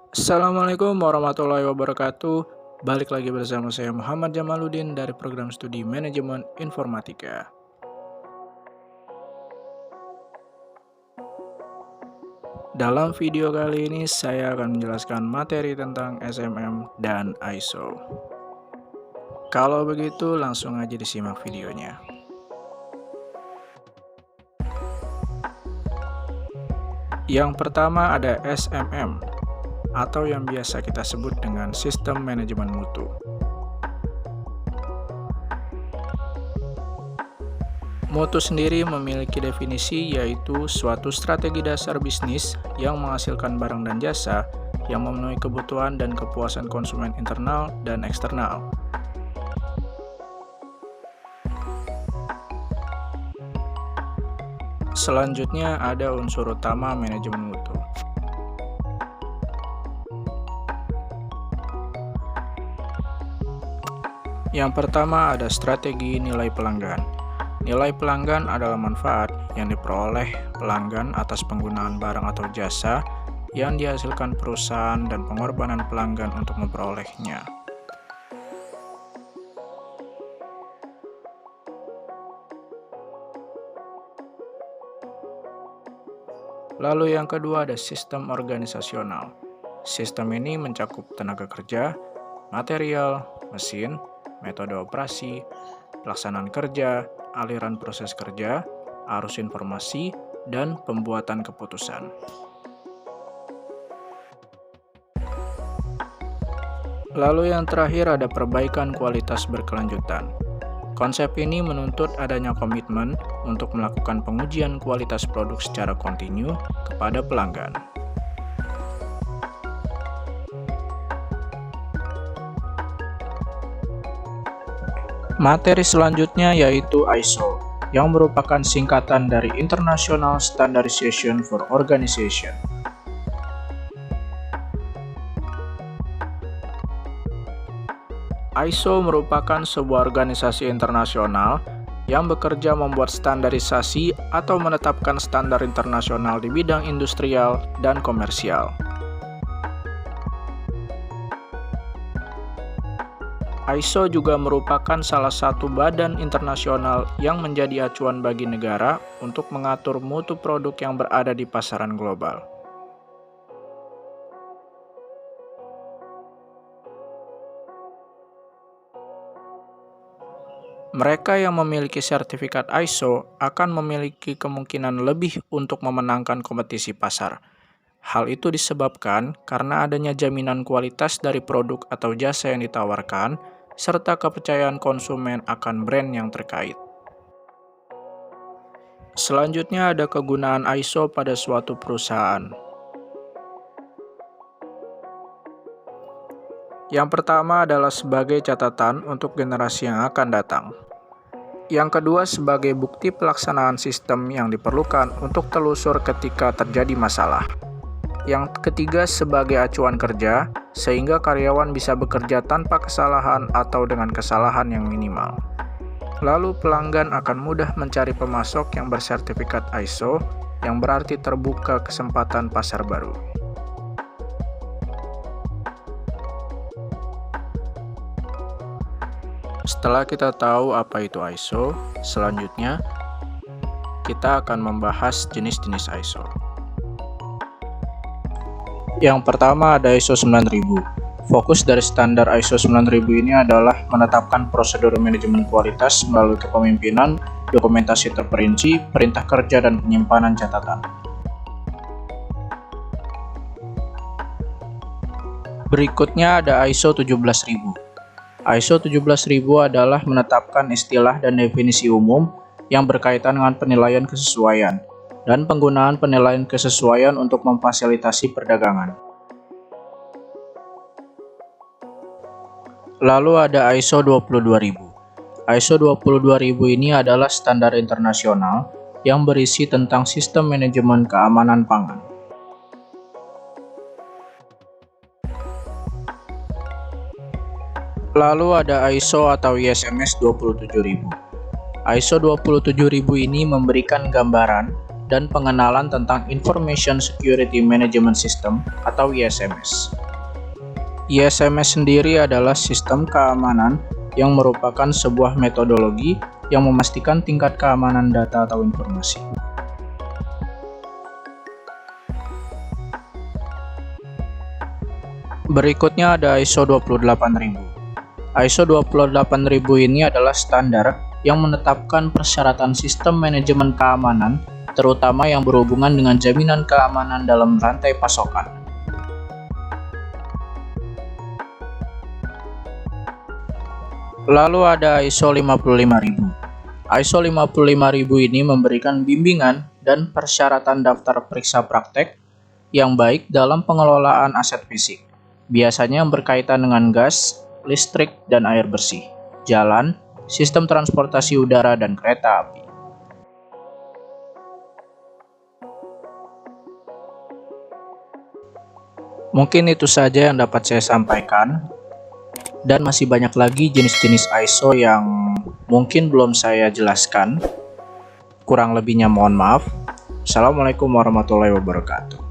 Assalamualaikum warahmatullahi wabarakatuh. Balik lagi bersama saya Muhammad Jamaluddin dari program studi Manajemen Informatika. Dalam video kali ini saya akan menjelaskan materi tentang SMM dan ISO. Kalau begitu langsung aja disimak videonya. Yang pertama ada SMM atau yang biasa kita sebut dengan Sistem Manajemen Mutu. Mutu sendiri memiliki definisi yaitu suatu strategi dasar bisnis yang menghasilkan barang dan jasa yang memenuhi kebutuhan dan kepuasan konsumen internal dan eksternal. Selanjutnya ada unsur utama manajemen mutu. Yang pertama ada strategi nilai pelanggan. Nilai pelanggan adalah manfaat yang diperoleh pelanggan atas penggunaan barang atau jasa yang dihasilkan perusahaan dan pengorbanan pelanggan untuk memperolehnya. Lalu yang kedua ada sistem organisasional. Sistem ini mencakup tenaga kerja, material, mesin, metode operasi, pelaksanaan kerja, aliran proses kerja, arus informasi, dan pembuatan keputusan. Lalu yang terakhir ada perbaikan kualitas berkelanjutan. Konsep ini menuntut adanya komitmen untuk melakukan pengujian kualitas produk secara kontinu kepada pelanggan. Materi selanjutnya yaitu ISO, yang merupakan singkatan dari International Standardization for Organization. ISO merupakan sebuah organisasi internasional yang bekerja membuat standarisasi atau menetapkan standar internasional di bidang industrial dan komersial. ISO juga merupakan salah satu badan internasional yang menjadi acuan bagi negara untuk mengatur mutu produk yang berada di pasaran global. Mereka yang memiliki sertifikat ISO akan memiliki kemungkinan lebih untuk memenangkan kompetisi pasar. Hal itu disebabkan karena adanya jaminan kualitas dari produk atau jasa yang ditawarkan, serta kepercayaan konsumen akan brand yang terkait. Selanjutnya ada kegunaan ISO pada suatu perusahaan. Yang pertama adalah sebagai catatan untuk generasi yang akan datang. Yang kedua sebagai bukti pelaksanaan sistem yang diperlukan untuk telusur ketika terjadi masalah. Yang ketiga sebagai acuan kerja, sehingga karyawan bisa bekerja tanpa kesalahan atau dengan kesalahan yang minimal. Lalu pelanggan akan mudah mencari pemasok yang bersertifikat ISO, yang berarti terbuka kesempatan pasar baru. Setelah kita tahu apa itu ISO, selanjutnya kita akan membahas jenis-jenis ISO. Yang pertama ada ISO 9000. Fokus dari standar ISO 9000 ini adalah menetapkan prosedur manajemen kualitas melalui kepemimpinan, dokumentasi terperinci, perintah kerja, dan penyimpanan catatan. Berikutnya ada ISO 17000. ISO 17000 adalah menetapkan istilah dan definisi umum yang berkaitan dengan penilaian kesesuaian dan penggunaan penilaian kesesuaian untuk memfasilitasi perdagangan. Lalu ada ISO 22000. ISO 22000 ini adalah standar internasional yang berisi tentang sistem manajemen keamanan pangan. Lalu ada ISO atau ISMS 27000. ISO 27000 ini memberikan gambaran dan pengenalan tentang Information Security Management System atau ISMS. ISMS sendiri adalah sistem keamanan yang merupakan sebuah metodologi yang memastikan tingkat keamanan data atau informasi. Berikutnya ada ISO 28000. ISO 28000 ini adalah standar yang menetapkan persyaratan sistem manajemen keamanan, terutama yang berhubungan dengan jaminan keamanan dalam rantai pasokan. Lalu ada ISO 55000. ISO 55000 ini memberikan bimbingan dan persyaratan daftar periksa praktek yang baik dalam pengelolaan aset fisik, biasanya yang berkaitan dengan gas, listrik, dan air bersih, jalan, sistem transportasi udara, dan kereta api. Mungkin itu saja yang dapat saya sampaikan, dan masih banyak lagi jenis-jenis ISO yang mungkin belum saya jelaskan. Kurang lebihnya mohon maaf. Assalamualaikum warahmatullahi wabarakatuh.